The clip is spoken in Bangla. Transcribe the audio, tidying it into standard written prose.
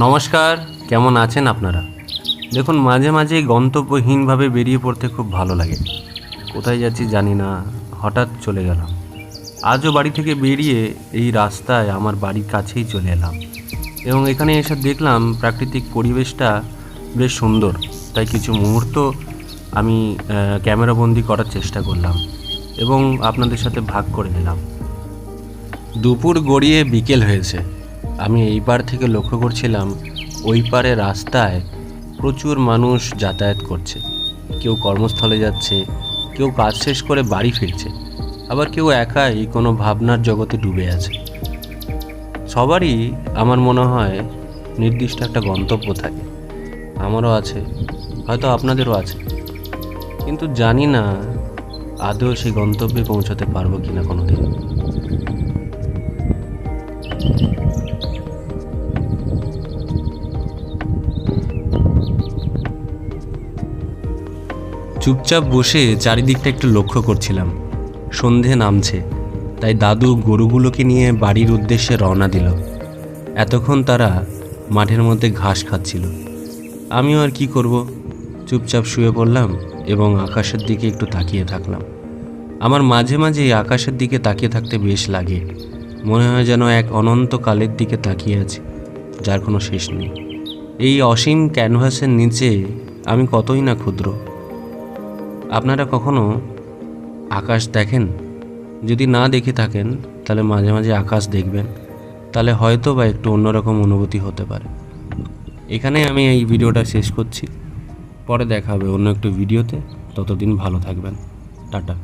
নমস্কার, কেমন আছেন আপনারা? দেখুন, মাঝে মাঝে গন্তব্যহীনভাবে বেরিয়ে পড়তে খুব ভালো লাগে। কোথায় যাচ্ছি জানি না, হঠাৎ চলে গেলাম। আজও বাড়ি থেকে বেরিয়ে এই রাস্তায় আমার বাড়ির কাছেই চলে এলাম এবং এখানে এসে দেখলাম প্রাকৃতিক পরিবেশটা বেশ সুন্দর। তাই কিছু মুহূর্ত আমি ক্যামেরাবন্দি করার চেষ্টা করলাম এবং আপনাদের সাথে ভাগ করে নিলাম। দুপুর গড়িয়ে বিকেল হয়েছে। আমি এই পার থেকে লক্ষ্য করছিলাম ওই পারে রাস্তায় প্রচুর মানুষ যাতায়াত করছে। কেউ কর্মস্থলে যাচ্ছে, কেউ কাজ শেষ করে বাড়ি ফিরছে, আবার কেউ একাই কোনো ভাবনার জগতে ডুবে আছে। সবারই আমার মনে হয় নির্দিষ্ট একটা গন্তব্য থাকে। আমারও আছে, হয়তো আপনাদেরও আছে, কিন্তু জানি না আদৌ সেই গন্তব্যে পৌঁছাতে পারবো কিনা কোনোদিন। চুপচাপ বসে চারিদিকটা একটু লক্ষ্য করছিলাম। সন্ধে নামছে, তাই দাদু গরুগুলোকে নিয়ে বাড়ির উদ্দেশ্যে রওনা দিল। এতক্ষণ তারা মাঠের মধ্যে ঘাস খাচ্ছিল। আমিও আর কি করব, চুপচাপ শুয়ে পড়লাম এবং আকাশের দিকে একটু তাকিয়ে থাকলাম। আমার মাঝে মাঝে এই আকাশের দিকে তাকিয়ে থাকতে বেশ লাগে। মনে হয় যেন এক অনন্তকালের দিকে তাকিয়ে আছি, যার কোনো শেষ নেই। এই অসীম ক্যানভাসের নিচে আমি কতই না ক্ষুদ্র। আপনারা কখনো আকাশ দেখেন? যদি না দেখে থাকেন তাহলে মাঝে মাঝে আকাশ দেখবেন, তাহলে হয়তো বা একটু অন্যরকম অনুভূতি হতে পারে। এখানে আমি এই ভিডিওটা শেষ করছি। পরে দেখা হবে অন্য একটু ভিডিওতে। ততদিন ভালো থাকবেন। টাটা।